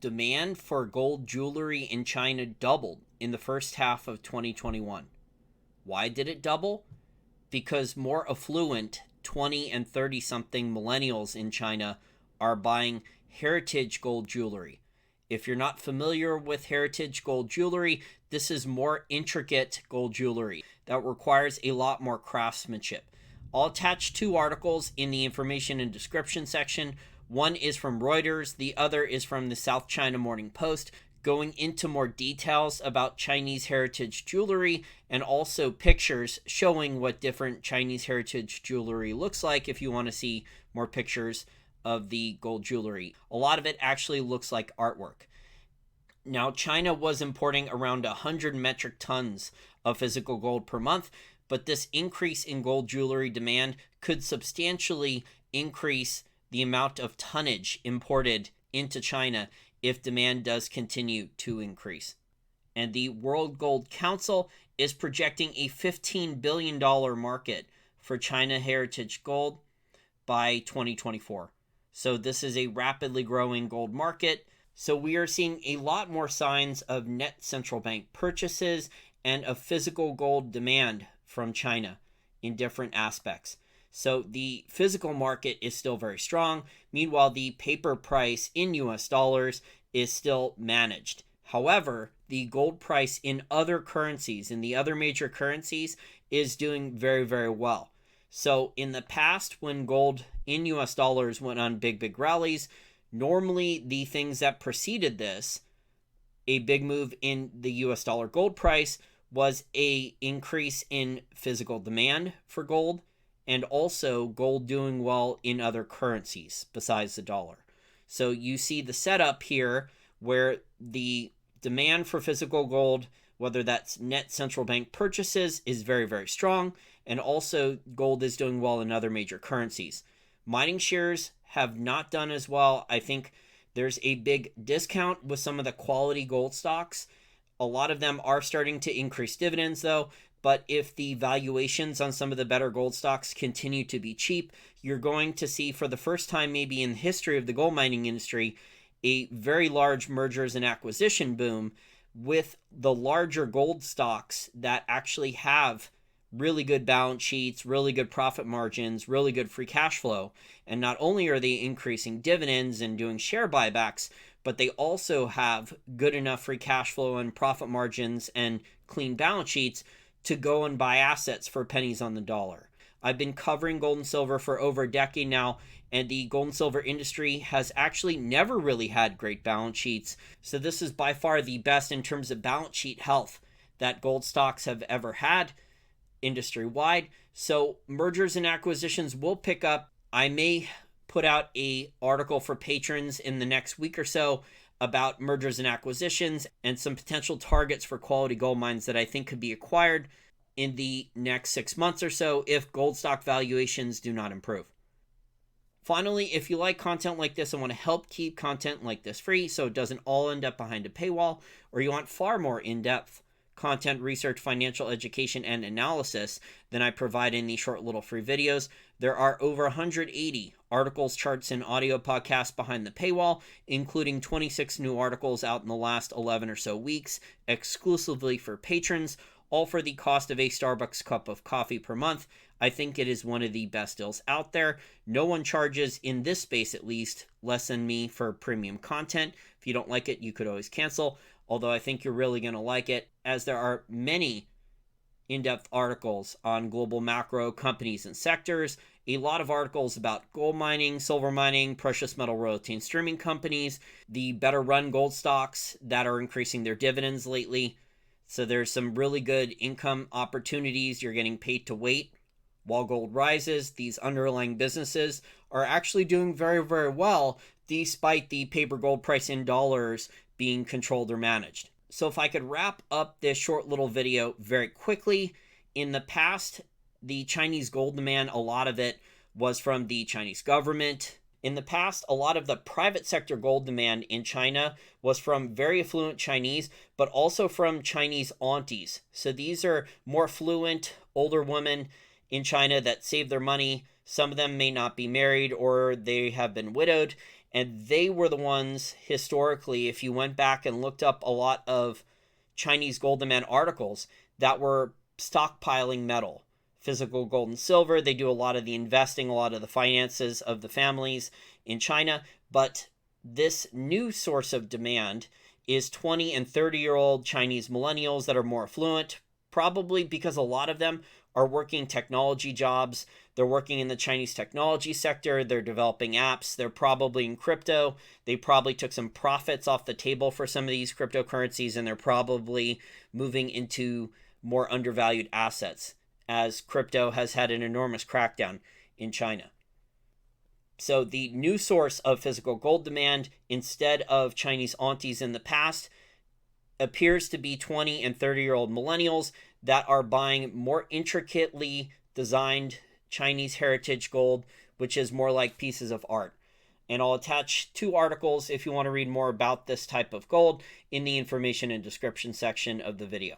demand for gold jewelry in China doubled in the first half of 2021. Why did it double? Because more affluent 20 and 30 something millennials in China are buying heritage gold jewelry. If you're not familiar with heritage gold jewelry, this is more intricate gold jewelry that requires a lot more craftsmanship. I'll attach two articles in the information and description section. One is from Reuters, the other is from the South China Morning Post, going into more details about Chinese heritage jewelry and also pictures showing what different Chinese heritage jewelry looks like if you want to see more pictures of the gold jewelry. A lot of it actually looks like artwork. Now, China was importing around 100 metric tons of physical gold per month, but this increase in gold jewelry demand could substantially increase the amount of tonnage imported into China if demand does continue to increase. And the World Gold Council is projecting a $15 billion market for China heritage gold by 2024. So this is a rapidly growing gold market. So we are seeing a lot more signs of net central bank purchases and of physical gold demand from China in different aspects. So the physical market is still very strong. Meanwhile, the paper price in US dollars is still managed. However, the gold price in other currencies, in the other major currencies, is doing very, very well. So in the past, when gold in US dollars went on big rallies, normally the things that preceded this, a big move in the US dollar gold price, was a increase in physical demand for gold and also gold doing well in other currencies besides the dollar. So you see the setup here where the demand for physical gold, whether that's net central bank purchases, is very, very strong, and also gold is doing well in other major currencies. Mining shares have not done as well. I think there's a big discount with some of the quality gold stocks. A lot of them are starting to increase dividends though, but if the valuations on some of the better gold stocks continue to be cheap, you're going to see for the first time maybe in the history of the gold mining industry, a very large mergers and acquisition boom with the larger gold stocks that actually have really good balance sheets, really good profit margins, really good free cash flow. And not only are they increasing dividends and doing share buybacks, but they also have good enough free cash flow and profit margins and clean balance sheets to go and buy assets for pennies on the dollar. I've been covering gold and silver for over a decade now, and the gold and silver industry has actually never really had great balance sheets. So this is by far the best in terms of balance sheet health that gold stocks have ever had industry-wide. So mergers and acquisitions will pick up. I may put out an article for patrons in the next week or so about mergers and acquisitions and some potential targets for quality gold mines that I think could be acquired in the next 6 months or so if gold stock valuations do not improve. Finally, if you like content like this and want to help keep content like this free so it doesn't all end up behind a paywall, or you want far more in-depth content, research, financial education, and analysis than I provide in these short little free videos, there are over 180 articles, charts, and audio podcasts behind the paywall, including 26 new articles out in the last 11 or so weeks, exclusively for patrons, all for the cost of a Starbucks cup of coffee per month. I think it is one of the best deals out there. No one charges, in this space at least, less than me for premium content. If you don't like it, you could always cancel, although I think you're really going to like it, as there are many in-depth articles on global macro companies and sectors, a lot of articles about gold mining, silver mining, precious metal royalty and streaming companies, the better run gold stocks that are increasing their dividends lately. So there's some really good income opportunities. You're getting paid to wait while gold rises. These underlying businesses are actually doing very, very well despite the paper gold price in dollars being controlled or managed. So if I could wrap up this short little video very quickly, in the past, the Chinese gold demand, a lot of it was from the Chinese government. In the past, a lot of the private sector gold demand in China was from very affluent Chinese, but also from Chinese aunties. So these are more affluent, older women in China that save their money. Some of them may not be married or they have been widowed, And they were the ones historically, if you went back and looked up a lot of Chinese gold demand articles, that were stockpiling metal, physical gold and silver. They do a lot of the investing, a lot of the finances of the families in China. But this new source of demand is 20 and 30-year-old Chinese millennials that are more affluent, probably because a lot of them are working technology jobs. They're working in the Chinese technology sector. They're developing apps. They're probably in crypto. They probably took some profits off the table for some of these cryptocurrencies, and they're probably moving into more undervalued assets as crypto has had an enormous crackdown in China. So the new source of physical gold demand, instead of Chinese aunties in the past, appears to be 20 and 30-year-old millennials that are buying more intricately designed Chinese heritage gold, which is more like pieces of art. And I'll attach 2 articles if you want to read more about this type of gold in the information and description section of the video.